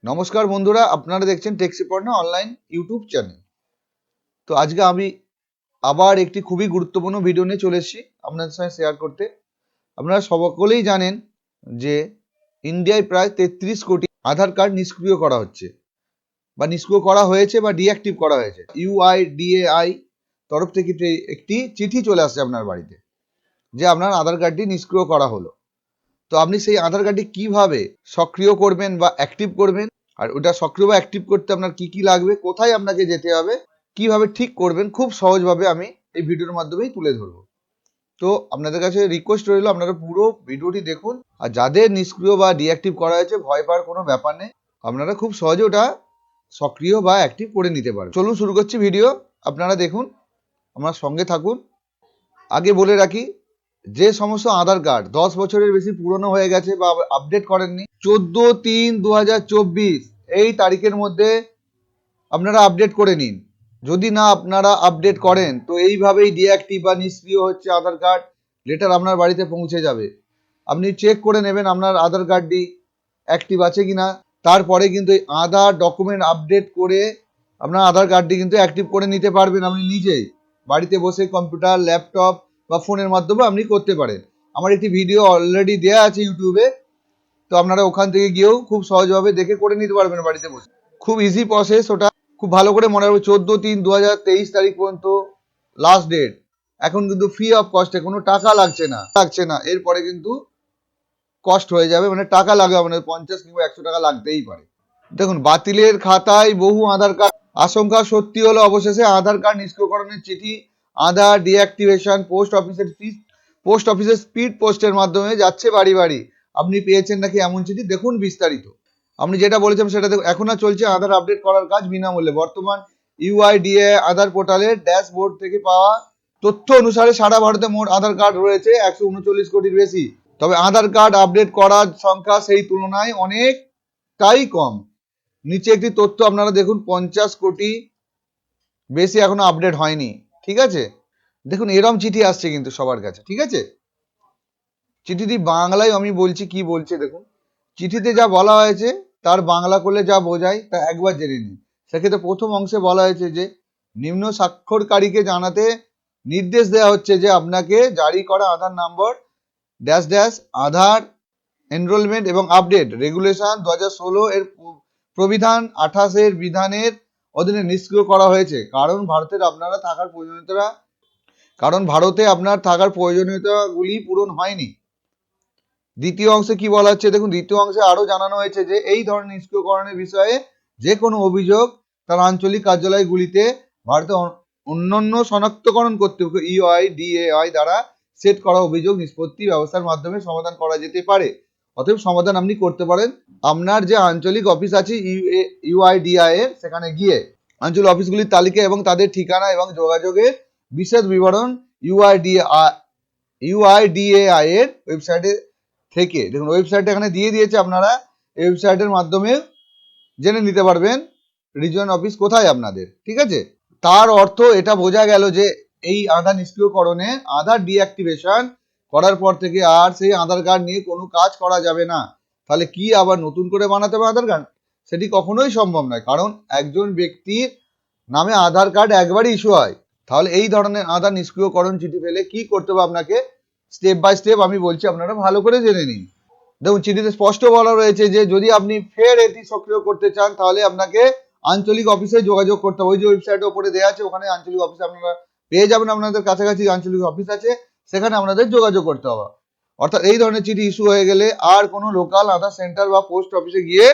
নমস্কার বন্ধুরা, আপনারা দেখছেন টেক্সিপর্ণা অনলাইন ইউটিউব চ্যানেল। তো আজকে আমি আবার একটি খুবই গুরুত্বপূর্ণ ভিডিও নিয়ে চলে এসেছি আপনাদের সঙ্গে শেয়ার করতে। আপনারা সকলেই জানেন যে ইন্ডিয়ায় প্রায় 33 কোটি আধার কার্ড নিষ্ক্রিয় করা হচ্ছে বা নিষ্ক্রিয় করা হয়েছে বা ডিঅ্যাক্টিভ করা হয়েছে। ইউআইডিএআই তরফ থেকে একটি চিঠি চলে আসছে আপনার বাড়িতে যে আপনার আধার কার্ডটি নিষ্ক্রিয় করা হলো। তো আপনি সেই আধার কার্ডটি কিভাবে সক্রিয় করবেন বা অ্যাক্টিভ করবেন, আর ওটা সক্রিয় বা অ্যাক্টিভ করতে আপনার কি কি লাগবে, কোথায় আপনাকে যেতে হবে, কিভাবে ঠিক করবেন, খুব সহজভাবে আমি এই ভিডিওর মাধ্যমেই তুলে ধরবো। তো আপনাদের কাছে রিকোয়েস্ট রইল, আপনারা পুরো ভিডিওটি দেখুন। আর যাদের নিষ্ক্রিয় বা ডিঅ্যাক্টিভ করা হয়েছে, ভয় পাওয়ার কোনো ব্যাপার নেই, আপনারা খুব সহজে ওটা সক্রিয় বা অ্যাক্টিভ করে নিতে পারেন। চলুন শুরু করছি ভিডিও, আপনারা দেখুন, আমার সঙ্গে থাকুন। আগে বলে রাখি, যে সমস্ত আধার কার্ড 10 বছরের বেশি পুরনো হয়ে গেছে বা আপডেট করেননি, 14/3/2024 এই তারিখের মধ্যে আপনারা আপডেট করে নিন। যদি না আপনারা আপডেট করেন তো এইভাবেই ডিঅ্যাক্টিভ বা নিষ্ক্রিয় হচ্ছে আধার কার্ড লেটার আপনার বাড়িতে পৌঁছে যাবে। আপনি চেক করে নেবেন আপনার আধার কার্ডটি অ্যাক্টিভ আছে কিনা, তারপরে কিন্তু এই আধার ডকুমেন্ট আপডেট করে আপনার আধার কার্ডটি কিন্তু অ্যাক্টিভ করে নিতে পারবেন আপনি নিজেই, বাড়িতে বসে কম্পিউটার, ল্যাপটপ বা ফোনের মাধ্যমে আপনি করতে পারেন। আমার একটি ভিডিও অলরেডি দেওয়া আছে ইউটিউবে, তো আপনারা ওখান থেকে গিয়েও খুব সহজভাবে দেখে করে নিতে পারবেন বাড়িতে বসে। খুব ইজি প্রসেস ওটা, খুব ভালো করে মনে রাখবে। 14/3/2023 তারিখ পর্যন্ত লাস্ট ডেট। এখন কিন্তু ফ্রি অফ কস্টে, কোনো টাকা লাগছে না। এরপরে কিন্তু কস্ট হয়ে যাবে, মানে টাকা লাগবে, মানে 50 কিংবা 100 টাকা লাগতেই পারে। দেখুন, বাতিলের খাতায় বহু আধার কার্ড, আশঙ্কা সত্যি হলো অবশেষে আধার কার্ড নিষ্ক্রিয়করণের চিঠি আধার ডিঅ্যাক্টিভেশন পোস্ট অফিসের স্পিড পোস্টের মাধ্যমে যাচ্ছে বাড়ি বাড়ি। আপনি পেয়েছেন নাকি এমন চিঠি, দেখুন বিস্তারিত। আপনি যেটা বলেছেন সেটা দেখুন। এখন আর চলছে আধার আপডেট করার কাজ বিনামূল্যে। বর্তমান ইউআইডিএ আধার পোর্টালের ড্যাশবোর্ড থেকে পাওয়া তথ্য অনুসারে সারা ভারতে মোট আধার কার্ড রয়েছে 139 কোটির বেশি। তবে আধার কার্ড আপডেট করার সংখ্যা সেই তুলনায় অনেকটাই কম। নিচে একটি তথ্য আপনারা দেখুন, 50 কোটি বেশি এখনো আপডেট হয়নি। ঠিক আছে, দেখুন এরম চিঠি আসছে কিন্তু সবার কাছে। ঠিক আছে, চিঠিটি বাংলায় আমি বলছি, কি বলছে দেখুন। চিঠিতে যা বলা হয়েছে তার বাংলা করলে যা বোঝায় তা একবার জেনে নিন। সেক্ষেত্রে প্রথম অংশে বলা হয়েছে যে নিম্ন স্বাক্ষরকারীকে জানাতে নির্দেশ দেওয়া হচ্ছে যে আপনাকে জারি করা আধার নম্বর ড্যাশ ড্যাশ আধার এনরোলমেন্ট এবং আপডেট রেগুলেশন 2016 এর প্রবিধান 28 এর বিধানের অধীনে নিষ্ক্রিয় করা হয়েছে, কারণ ভারতে আপনার থাকার প্রয়োজনীয়তাগুলি পূরণ হয়নি। দ্বিতীয় অংশে কি বলা হচ্ছে দেখুন। দ্বিতীয় অংশে আরো জানানো হয়েছে যে এই ধরনের নিষ্ক্রিয়করণের বিষয়ে যে কোনো অভিযোগ তার আঞ্চলিক কার্যালয়গুলিতে ভারতে অন্যান্য শনাক্তকরণ কর্তৃপক্ষ ইউআইডিএআই দ্বারা সেট করা অভিযোগ নিষ্পত্তি ব্যবস্থার মাধ্যমে সমাধান করা যেতে পারে। অতএব সমাধান আপনি করতে পারেন আপনার যে আঞ্চলিক অফিস আছে ইউআইডিআই এর, সেখানে গিয়ে। আঞ্চলিক অফিসগুলির তালিকা এবং তাদের ঠিকানা এবং যোগাযোগের বিশদ বিবরণ ইউআইডিএআই এর ওয়েবসাইটে থেকে দেখুন। ওয়েবসাইটটা এখানে দিয়ে দিয়েছে, আপনারা এই ওয়েবসাইটের মাধ্যমে জেনে নিতে পারবেন রিজিয়ন অফিস কোথায় আপনাদের। ঠিক আছে, তার অর্থ এটা বোঝা গেল যে এই আধার নিষ্ক্রিয়করণে, আধার ডিঅ্যাক্টিভেশন করার পর থেকে আর সেই আধার কার্ড নিয়ে কোনো কাজ করা যাবে না। তাহলে কি আবার নতুন করে বানাতে হবে আধার কার্ড? সেটি কখনোই সম্ভব নয়, কারণ একজন ব্যক্তির নামে আধার কার্ড একবারই ইস্যু হয়। তাহলে এই ধরনের আধার নিষ্ক্রিয়করণ চিঠি পেলে কি করতে হবে আপনাকে, স্টেপ বাই স্টেপ আমি বলছি, আপনারা ভালো করে জেনে নিন। দেখুন, চিঠিতে স্পষ্ট বলা রয়েছে যে যদি আপনি ফের এটি সক্রিয় করতে চান তাহলে আপনাকে আঞ্চলিক অফিসে যোগাযোগ করতে হবে। ওই যে ওয়েবসাইটের উপরে দেওয়া আছে, ওখানে আঞ্চলিক অফিসে আপনারা পেয়ে যাবেন, আপনাদের কাছাকাছি আঞ্চলিক অফিস আছে, সেখানে আপনাদের যোগাযোগ করতে হবে। অর্থাৎ এই ধরনের চিঠি ইস্যু হয়ে গেলে আর কোনো লোকাল আধার সেন্টার বা পোস্ট অফিসে গিয়ে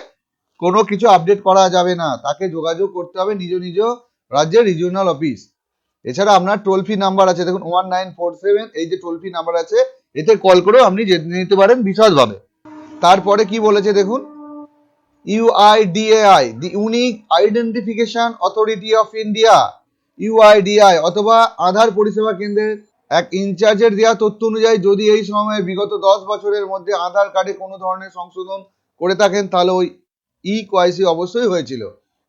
কোনো কিছু আপডেট করা যাবে না, তাকে যোগাযোগ করতে হবে নিজ নিজ রাজ্যের রিজিওনাল অফিস। এছাড়া আপনার টোল ফ্রি নাম্বার আছে দেখুন, 1947, এই যে টোল ফ্রি নাম্বার আছে, এতে কল করেও আপনি জেনে নিতে পারেন বিশদভাবে। তারপরে কি বলেছে দেখুন, UIDAI the unique identification authority of India, UIDAI অথবা আধার পরিষেবা কেন্দ্রের এক ইনচার্জের দেওয়া তথ্য অনুযায়ী যদি এই সময়ে বিগত 10 বছরের মধ্যে আধার কার্ডে কোনো ধরনের সংশোধন করে থাকেন তাহলে ওই ইকোআইসি অবশ্যই হয়েছিল।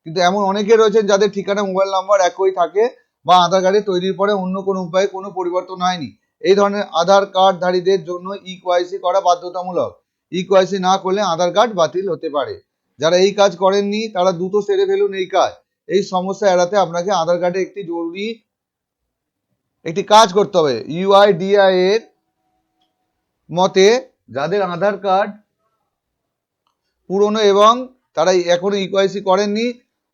কিন্তু এমন অনেকে রয়েছেন যাদের ঠিকানা, মোবাইল নাম্বার একই থাকে বা আধার কার্ডে তৈরির পরে অন্য কোনো উপায়ে কোনো পরিবর্তন হয়নি। এই ধরনের আধার কার্ডধারীদের জন্য ইকোআইসি করা বাধ্যতামূলক। ইকোআইসি না করলে আধার কার্ড বাতিল হতে পারে। যারা এই কাজ করেননি তারা দ্রুত সেরে ফেলুন এই কাজ। এই সমস্যা এড়াতে আপনাকে আধার কার্ডে একটি জরুরি একটি কাজ করতে হবে। ইউআইডিআই এর মতে যাদের আধার কার্ড পুরনো এবং তারা এখনো ইকেওয়াইসি করেননি,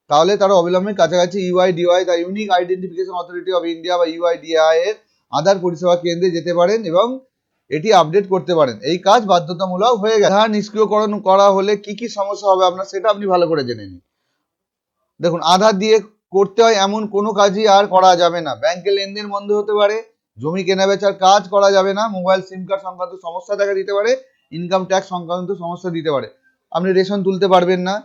তাহলে তারা অবিলম্বে কাছাকাছি UIDAI the unique identification authority of India বা ইউআইডিআই এর আধার পরিষেবা কেন্দ্রে যেতে পারেন এবং এটি আপডেট করতে পারেন। এই কাজ বাধ্যতামূলক হয়ে গেছে। আধার নিষ্ক্রিয়করণ করা হলে কি কি সমস্যা হবে আপনার সেটা আপনি ভালো করে জেনে নিন। দেখুন, আধার দিয়ে করতে হয় এমন কোনো কাজই আর করা যাবে না। ব্যাংকের লেনদেন বন্ধ হতে পারে, জমি কেনা বেচার কাজ করা যাবে না, মোবাইল সিম কার্ড সংক্রান্ত সমস্যা দেখা দিতে পারে, ইনকাম ট্যাক্স সংক্রান্ত সমস্যা দিতে পারে, আপনি রেশন তুলতে পারবেন না,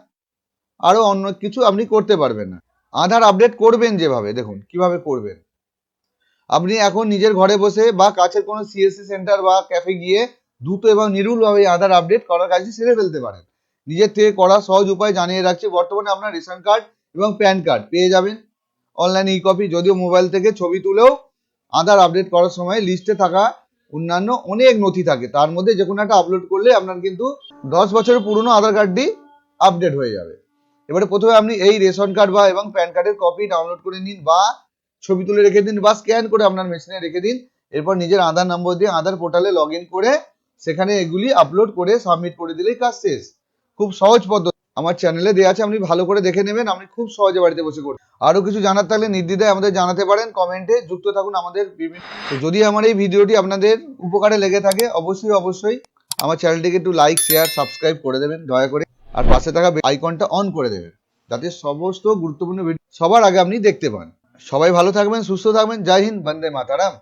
আরো অন্য কিছু আপনি করতে পারবেন না। আধার আপডেট করবেন যেভাবে, দেখুন কিভাবে করবেন। আপনি এখন নিজের ঘরে বসে বা কাছের কোনো সিএসসি সেন্টার বা ক্যাফে গিয়ে দ্রুত এবং নির্ভুলভাবে আধার আপডেট করার কাজটি সেরে ফেলতে পারেন। নিজের থেকে করা সহজ উপায় জানিয়ে রাখছি। বর্তমানে আপনার রেশন কার্ড এবং প্যান কার্ড পেয়ে যাবেন অনলাইন ই কপি, যদিও মোবাইল থেকে ছবি তুলেও আধার আপডেট করার সময় লিস্টে থাকা অন্যান্য অনেক নথি থাকে, তার মধ্যে যে কোনো একটা আপলোড করলে আপনার কিন্তু 10 বছরের পুরনো আধার কার্ডটি আপডেট হয়ে যাবে। এবারে প্রথমে আপনি এই রেশন কার্ড বা এবং প্যান কার্ডের কপি ডাউনলোড করে নিন বা ছবি তুলে রেখে দিন বা স্ক্যান করে আপনার মেশিনে রেখে দিন। এরপর নিজের আধার নম্বর দিয়ে আধার পোর্টালে লগ ইন করে সেখানে এগুলি আপলোড করে সাবমিট করে দিলেই কাজ শেষ। খুব সহজ পদ্ধতি আমার চ্যানেলে দেওয়া আছে, আপনি ভালো করে দেখে নেবেন, আপনি খুব সহজে বাড়িতে বসে করবেন। আরো কিছু জানার থাকলে নির্দ্বিধায় আমাদের জানাতে পারেন কমেন্টে, যুক্ত থাকুন আমাদের বিভিন্ন। তো যদি আমার এই ভিডিওটি আপনাদের উপকারে লেগে থাকে অবশ্যই আমার চ্যানেলটিকে একটু লাইক শেয়ার সাবস্ক্রাইব করে দেবেন দয়া করে, আর পাশে থাকা আইকনটা অন করে দেবেন যাতে সমস্ত গুরুত্বপূর্ণ ভিডিও সবার আগে আপনি দেখতে পান। সবাই ভালো থাকবেন, সুস্থ থাকবেন। জয় হিন্দ, বন্দে মাতারাম।